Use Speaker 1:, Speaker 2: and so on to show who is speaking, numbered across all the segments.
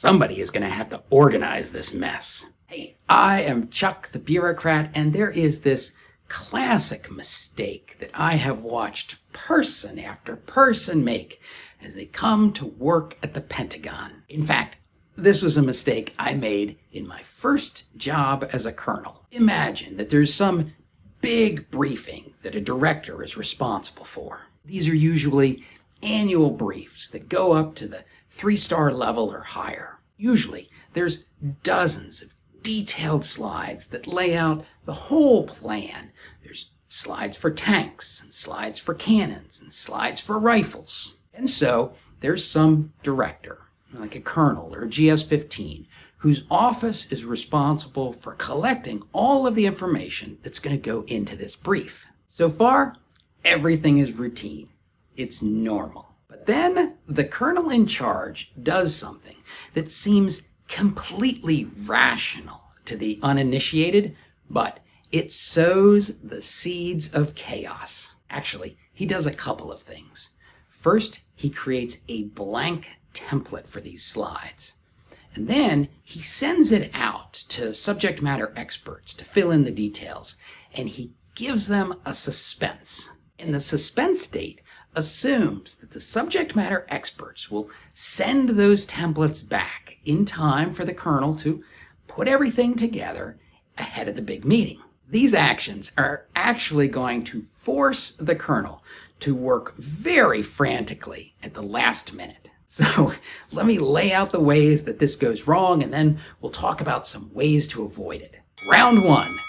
Speaker 1: Somebody is going to have to organize this mess. Hey, I am Chuck the bureaucrat, and there is this classic mistake that I have watched person after person make as they come to work at the Pentagon. In fact, this was a mistake I made in my first job as a colonel. Imagine that there's some big briefing that a director is responsible for. These are usually annual briefs that go up to the 3-star level or higher. Usually, there's dozens of detailed slides that lay out the whole plan. There's slides for tanks, and slides for cannons, and slides for rifles. And so, there's some director, like a colonel or a GS-15, whose office is responsible for collecting all of the information that's going to go into this brief. So far, everything is routine. It's normal. But then the colonel in charge does something that seems completely rational to the uninitiated, but it sows the seeds of chaos. Actually, he does a couple of things. First, he creates a blank template for these slides. And then he sends it out to subject matter experts to fill in the details, and he gives them a suspense. And the suspense state assumes that the subject matter experts will send those templates back in time for the colonel to put everything together ahead of the big meeting. These actions are actually going to force the colonel to work very frantically at the last minute. So let me lay out the ways that this goes wrong, and then we'll talk about some ways to avoid it. Round 1.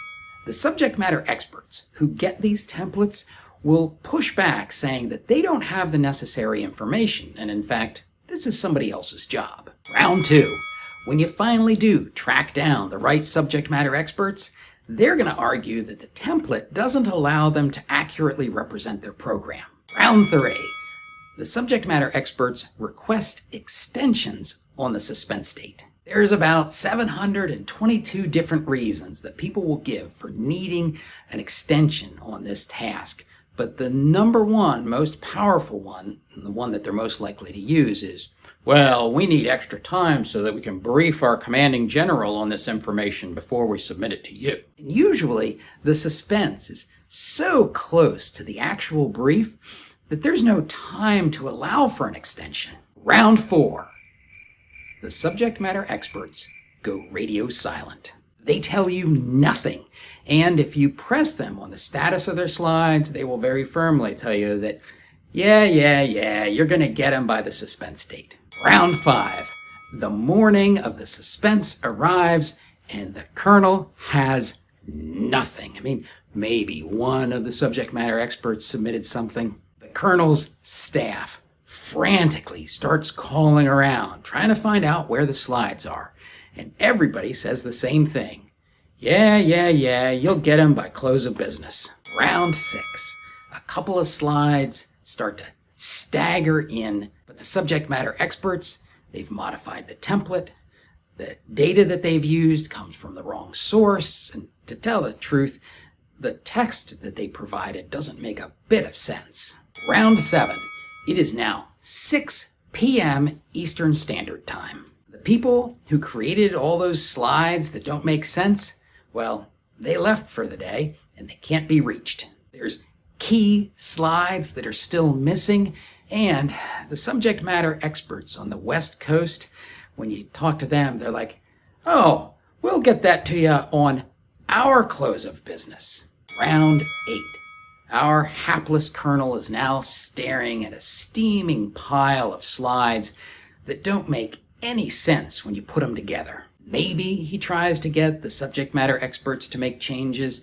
Speaker 1: The subject matter experts who get these templates will push back, saying that they don't have the necessary information, and in fact, this is somebody else's job. Round 2. When you finally do track down the right subject matter experts, they're going to argue that the template doesn't allow them to accurately represent their program. Round 3. The subject matter experts request extensions on the suspense date. There's about 722 different reasons that people will give for needing an extension on this task. But the number one, most powerful one, and the one that they're most likely to use is, well, we need extra time so that we can brief our commanding general on this information before we submit it to you. And usually, the suspense is so close to the actual brief that there's no time to allow for an extension. Round 4. The subject matter experts go radio silent. They tell you nothing. And if you press them on the status of their slides, they will very firmly tell you that, yeah, you're going to get them by the suspense date. Round 5. The morning of the suspense arrives, and the colonel has nothing. I mean, maybe one of the subject matter experts submitted something. The colonel's staff frantically starts calling around, trying to find out where the slides are. And everybody says the same thing. Yeah, you'll get them by close of business. Round 6. A couple of slides start to stagger in, but the subject matter experts, they've modified the template. The data that they've used comes from the wrong source, and to tell the truth, the text that they provided doesn't make a bit of sense. Round 7. It is now 6 p.m. Eastern Standard Time. The people who created all those slides that don't make sense, well, they left for the day and they can't be reached. There's key slides that are still missing, and the subject matter experts on the West Coast, when you talk to them, they're like, oh, we'll get that to you on our close of business. Round 8. Our hapless colonel is now staring at a steaming pile of slides that don't make any sense when you put them together. Maybe he tries to get the subject matter experts to make changes,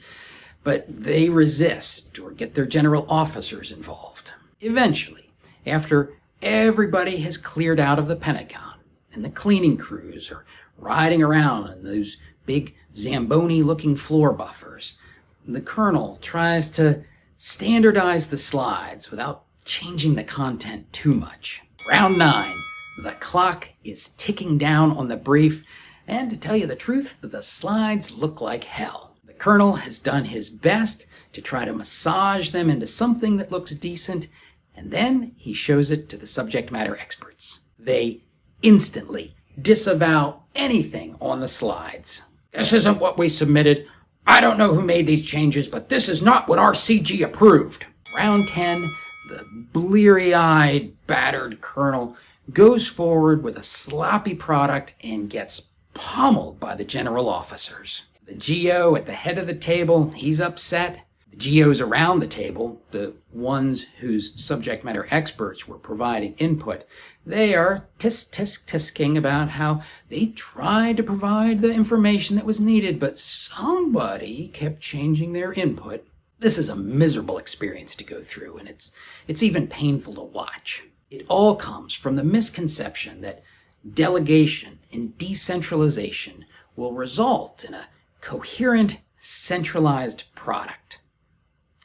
Speaker 1: but they resist or get their general officers involved. Eventually, after everybody has cleared out of the Pentagon and the cleaning crews are riding around in those big Zamboni-looking floor buffers, the colonel tries to standardize the slides without changing the content too much. Round 9. The clock is ticking down on the brief, and to tell you the truth, the slides look like hell. The colonel has done his best to try to massage them into something that looks decent, and then he shows it to the subject matter experts. They instantly disavow anything on the slides. This isn't what we submitted. I don't know who made these changes, but this is not what our CG approved. Round 10, the bleary-eyed, battered colonel goes forward with a sloppy product and gets pummeled by the general officers. The GO at the head of the table, he's upset. The GOs around the table, the ones whose subject matter experts were providing input, they are tisk-tisk-tisking about how they tried to provide the information that was needed, but somebody kept changing their input. This is a miserable experience to go through, and it's even painful to watch. It all comes from the misconception that delegation and decentralization will result in a coherent, centralized product.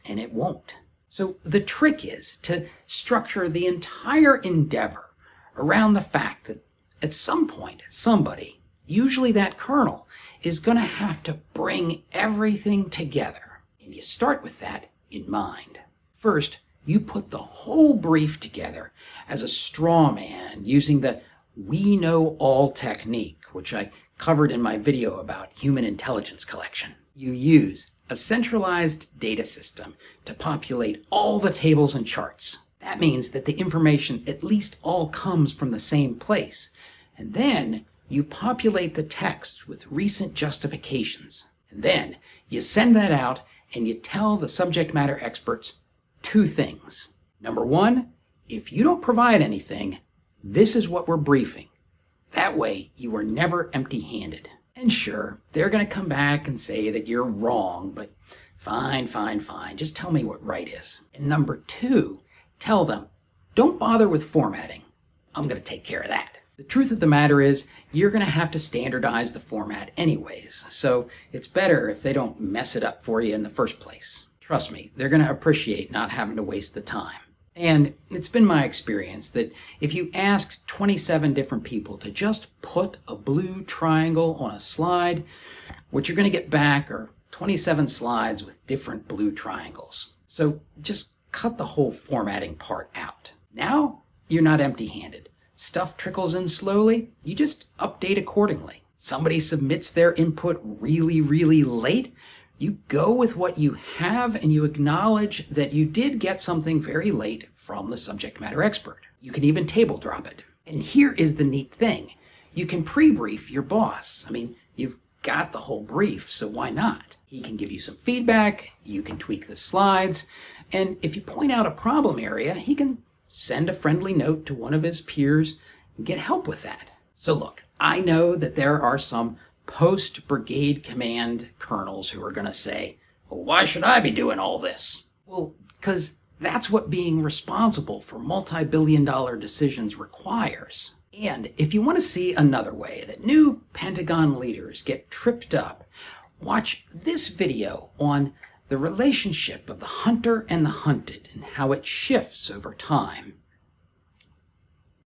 Speaker 1: And it won't. So the trick is to structure the entire endeavor around the fact that at some point, somebody, usually that colonel, is going to have to bring everything together. And you start with that in mind. First, you put the whole brief together as a straw man using the "we know all" technique, which I covered in my video about human intelligence collection. You use a centralized data system to populate all the tables and charts. That means that the information at least all comes from the same place. And then you populate the text with recent justifications. And then you send that out and you tell the subject matter experts two things. Number one, if you don't provide anything, this is what we're briefing. That way you are never empty-handed. And sure, they're going to come back and say that you're wrong, but fine. Just tell me what right is. And number two, tell them, don't bother with formatting. I'm going to take care of that. The truth of the matter is, you're going to have to standardize the format anyways, so it's better if they don't mess it up for you in the first place. Trust me, they're going to appreciate not having to waste the time. And it's been my experience that if you ask 27 different people to just put a blue triangle on a slide, what you're going to get back are 27 slides with different blue triangles. So just cut the whole formatting part out. Now you're not empty-handed. Stuff trickles in slowly, you just update accordingly. Somebody submits their input really late, you go with what you have and you acknowledge that you did get something very late from the subject matter expert. You can even table drop it. And here is the neat thing. You can pre-brief your boss. I mean, you've got the whole brief, so why not? He can give you some feedback, you can tweak the slides, and if you point out a problem area, he can send a friendly note to one of his peers and get help with that. So look, I know that there are some post-brigade command colonels who are going to say, well, why should I be doing all this? Well, because that's what being responsible for multi-billion-dollar decisions requires. And if you want to see another way that new Pentagon leaders get tripped up, watch this video on the relationship of the hunter and the hunted and how it shifts over time.